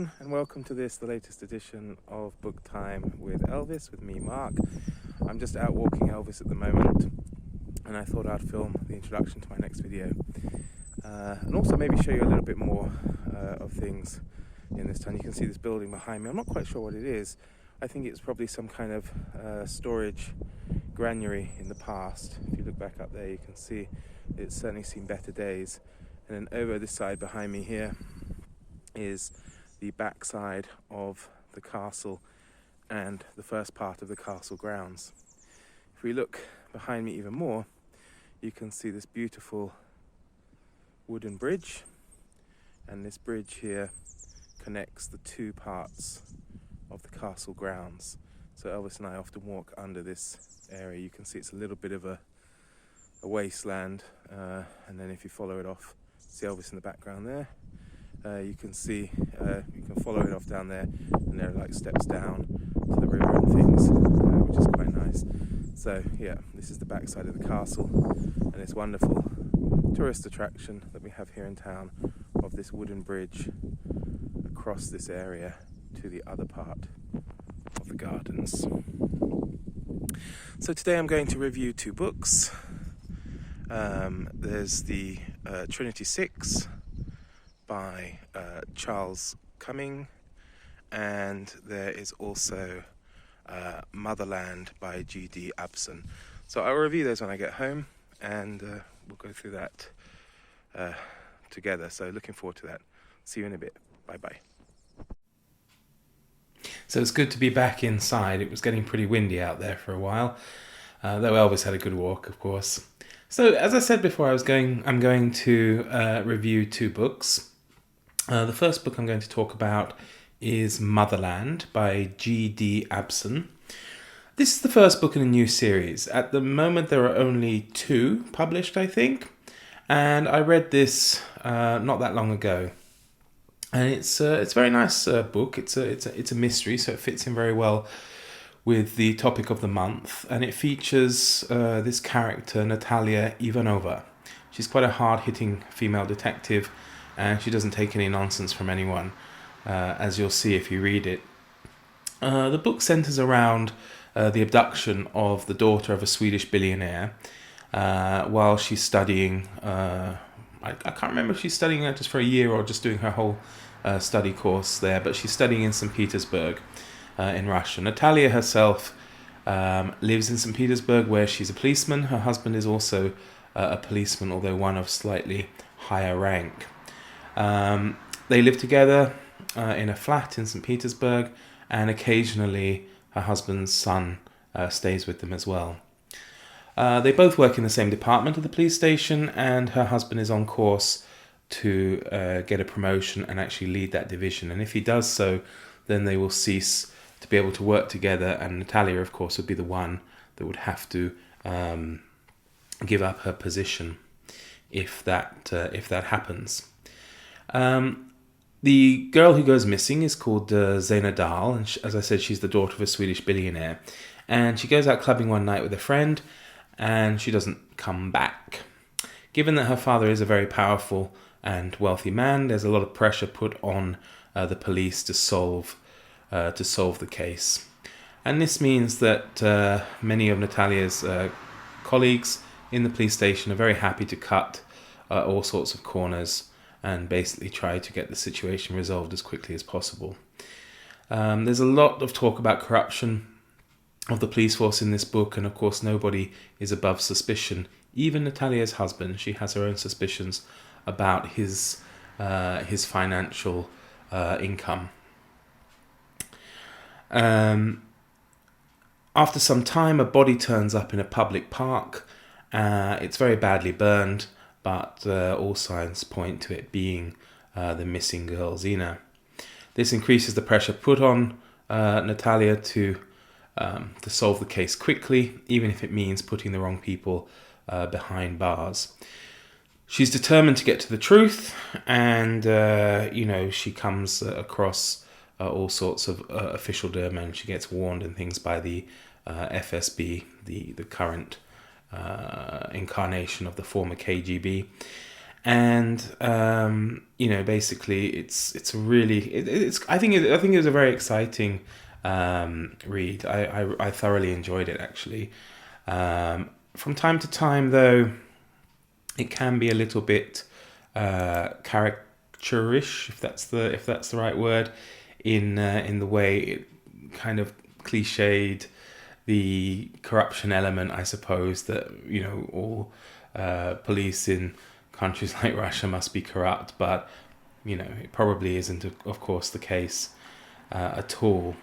everyone, and welcome to the latest edition of Book Time with Elvis, with me, Mark. I'm just out walking Elvis at the moment, and I thought I'd film the introduction to my next video. And also maybe show you a little bit more of things in this town. You can see this building behind me. I'm not quite sure what it is. I think it's probably some kind of storage granary in the past. If you look back up there, you can see it's certainly seen better days. And then over this side behind me here is the backside of the castle and the first part of the castle grounds. If we look behind me even more, you can see this beautiful wooden bridge, and this bridge here connects the two parts of the castle grounds. So Elvis and I often walk under this area. You can see it's a little bit of a wasteland, and then if you follow it off, see Elvis in the background there. You can see, you can follow it off down there, and there are like steps down to the river and things, which is quite nice. So yeah, this is the backside of the castle, and this wonderful tourist attraction that we have here in town of this wooden bridge across this area to the other part of the gardens. So today I'm going to review two books. There's the Trinity Six by Charles Cumming, and there is also Motherland by G D Abson. So I'll review those when I get home, and we'll go through that together. So looking forward to that. See you in a bit. Bye bye. So it's good to be back inside. It was getting pretty windy out there for a while, though Elvis had a good walk, of course. So as I said before, I'm going to review two books. The first book I'm going to talk about is Motherland by G D Abson. This is the first book in a new series. At the moment there are only two published, I think, and I read this not that long ago. And it's a very nice book. It's a mystery, so it fits in very well with the topic of the month, and it features this character, Natalia Ivanova. She's quite a hard-hitting female detective, and she doesn't take any nonsense from anyone, as you'll see if you read it. The book centers around the abduction of the daughter of a Swedish billionaire while she's studying. I can't remember if she's studying just for a year or just doing her whole study course there, but she's studying in St. Petersburg in Russia. Natalia herself lives in St. Petersburg, where she's a policeman. Her husband is also a policeman, although one of slightly higher rank. They live together in a flat in St. Petersburg, and occasionally her husband's son stays with them as well. They both work in the same department of the police station, and her husband is on course to get a promotion and actually lead that division. And if he does so, then they will cease to be able to work together, and Natalia, of course, would be the one that would have to give up her position if that happens. The girl who goes missing is called Zena Dahl, and as I said, she's the daughter of a Swedish billionaire. And she goes out clubbing one night with a friend, and she doesn't come back. Given that her father is a very powerful and wealthy man, there's a lot of pressure put on the police to solve the case. And this means that many of Natalia's colleagues in the police station are very happy to cut all sorts of corners and basically try to get the situation resolved as quickly as possible. There's a lot of talk about corruption of the police force in this book, and of course nobody is above suspicion. Even Natalia's husband, she has her own suspicions about his financial income. After some time, a body turns up in a public park. It's very badly burned, but all signs point to it being the missing girl, Zena. This increases the pressure put on Natalia to solve the case quickly, even if it means putting the wrong people behind bars. She's determined to get to the truth, and she comes across all sorts of officialdom, and she gets warned and things by the FSB, the current incarnation of the former KGB. and basically it's really it's I think it was a very exciting read. I thoroughly enjoyed it actually. From time to time, though, it can be a little bit caricaturish, if that's the right word, in the way it kind of cliched the corruption element, I suppose, that all police in countries like Russia must be corrupt, but it probably isn't, of course, the case at all.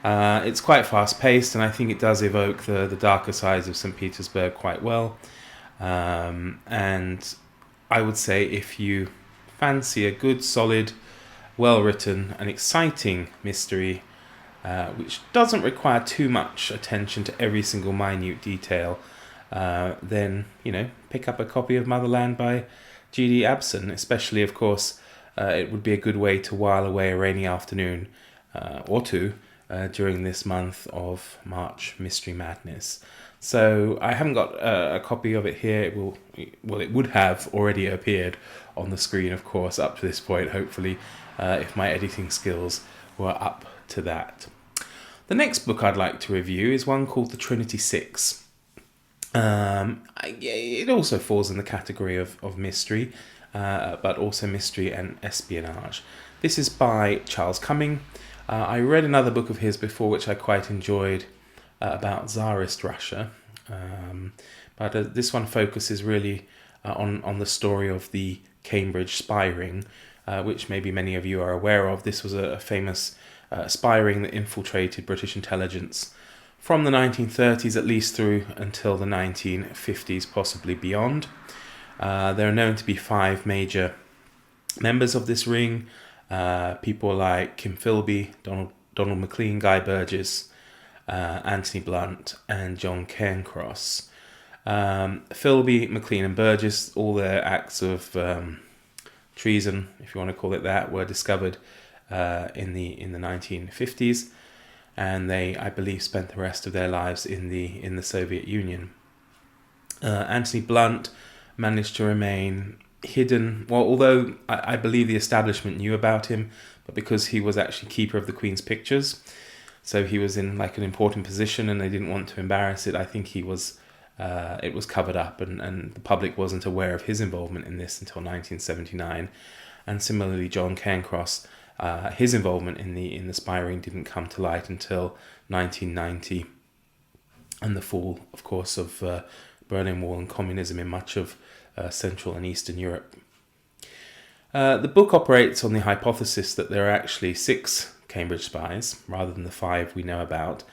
It's quite fast paced, and I think it does evoke the darker sides of St. Petersburg quite well. And I would say if you fancy a good, solid, well written, and exciting mystery, which doesn't require too much attention to every single minute detail, then pick up a copy of Motherland by G D Abson. Especially, of course, it would be a good way to while away a rainy afternoon or two during this month of March Mystery Madness. So I haven't got a copy of it here. It would have already appeared on the screen, of course, up to this point, hopefully, if my editing skills were up to that. The next book I'd like to review is one called the Trinity Six. It also falls in the category of mystery, but also mystery and espionage. This is by Charles Cumming. I read another book of his before, which I quite enjoyed, about Tsarist Russia. But this one focuses really on the story of the Cambridge spy ring, which maybe many of you are aware of. This was a famous spy ring that infiltrated British intelligence from the 1930s at least through until the 1950s, possibly beyond. There are known to be 5 major members of this ring. People like Kim Philby, Donald Maclean, Guy Burgess, Anthony Blunt, and John Cairncross. Philby, Maclean, and Burgess, all their acts of treason, if you want to call it that, were discovered in the 1950s, and they, I believe, spent the rest of their lives in the Soviet Union. Anthony Blunt managed to remain hidden, well, although I believe the establishment knew about him, but because he was actually keeper of the Queen's pictures, so he was in like an important position and they didn't want to embarrass it, I think it was covered up, and the public wasn't aware of his involvement in this until 1979. And similarly, John Cairncross, his involvement in the spy ring didn't come to light until 1990, and the fall, of course, of Berlin Wall and communism in much of Central and Eastern Europe. The book operates on the hypothesis that there are actually 6 Cambridge spies rather than the 5 we know about,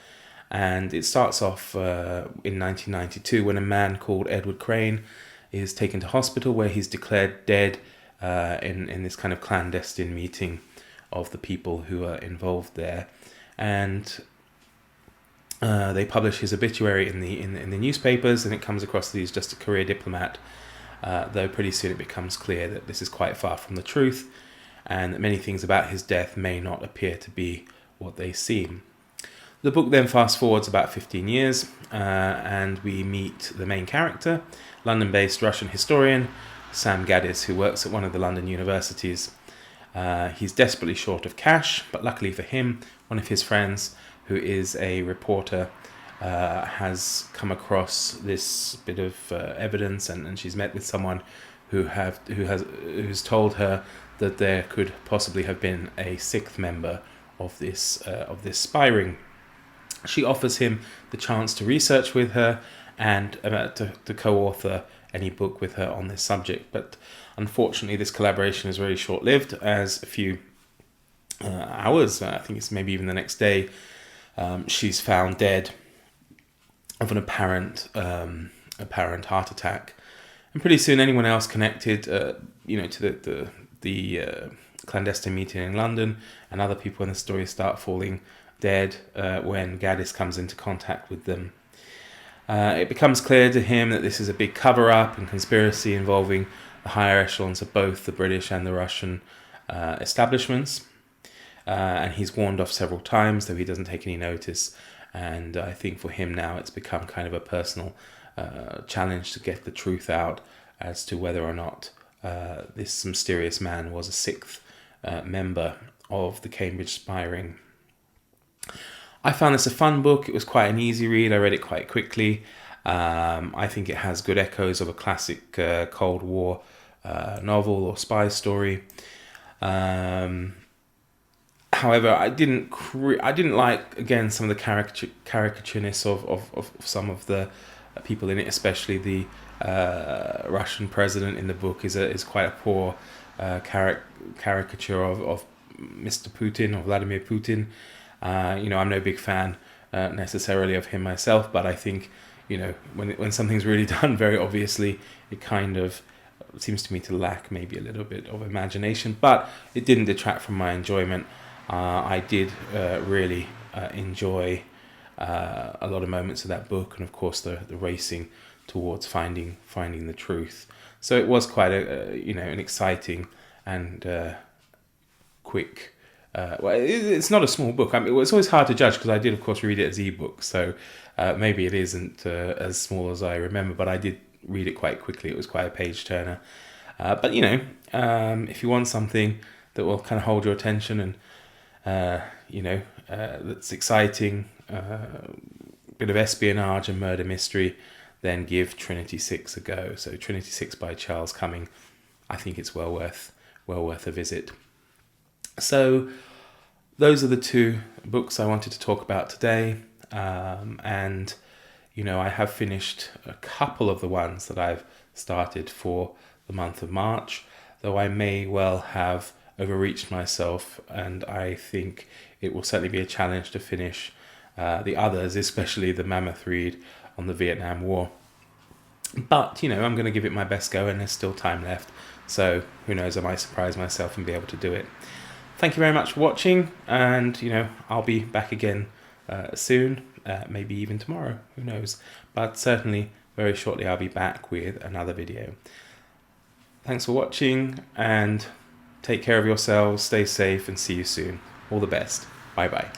and it starts off in 1992 when a man called Edward Crane is taken to hospital where he's declared dead in this kind of clandestine meeting of the people who are involved there, and they publish his obituary in the newspapers, and it comes across that he's just a career diplomat, though pretty soon it becomes clear that this is quite far from the truth, and that many things about his death may not appear to be what they seem. The book then fast forwards about 15 years, and we meet the main character, London-based Russian historian Sam Gaddis, who works at one of the London universities. He's desperately short of cash, but luckily for him, one of his friends, who is a reporter, has come across this bit of evidence, and she's met with someone who's told her that there could possibly have been a 6th member of this spy ring. She offers him the chance to research with her and to co-author any book with her on this subject, but unfortunately this collaboration is very short-lived, as a few hours, I think it's maybe even the next day, she's found dead of an apparent heart attack, and pretty soon anyone else connected, to the clandestine meeting in London, and other people in the story start falling dead when Gaddis comes into contact with them. It becomes clear to him that this is a big cover-up and conspiracy involving the higher echelons of both the British and the Russian establishments, and he's warned off several times, though he doesn't take any notice. And I think for him now it's become kind of a personal challenge to get the truth out as to whether or not this mysterious man was a sixth member of the Cambridge spy ring. I found this a fun book. It was quite an easy read. I read it quite quickly. I think it has good echoes of a classic Cold War novel or spy story. However, I didn't like, again, some of the caricatureness of some of the people in it, especially the Russian president in the book is quite a poor caricature of Mr. Putin, or Vladimir Putin. I'm no big fan necessarily of him myself, but I think, when something's really done very obviously, it kind of seems to me to lack maybe a little bit of imagination, but it didn't detract from my enjoyment. I did really enjoy a lot of moments of that book, and of course the racing towards finding the truth. So it was quite an exciting and quick. It's not a small book. I mean, it's always hard to judge because I did, of course, read it as ebook. So maybe it isn't as small as I remember, but I did read it quite quickly. It was quite a page turner. But if you want something that will kind of hold your attention and that's exciting, bit of espionage and murder mystery, then give Trinity Six a go. So Trinity Six by Charles Cumming. I think it's well worth a visit. So those are the two books I wanted to talk about today. And I have finished a couple of the ones that I've started for the month of March, though I may well have overreached myself, and I think it will certainly be a challenge to finish the others, especially the mammoth read on the Vietnam War. But, I'm going to give it my best go, and there's still time left. So who knows, I might surprise myself and be able to do it. Thank you very much for watching, and, I'll be back again soon, maybe even tomorrow, who knows. But certainly very shortly I'll be back with another video. Thanks for watching, and take care of yourselves, stay safe, and see you soon. All the best. Bye bye.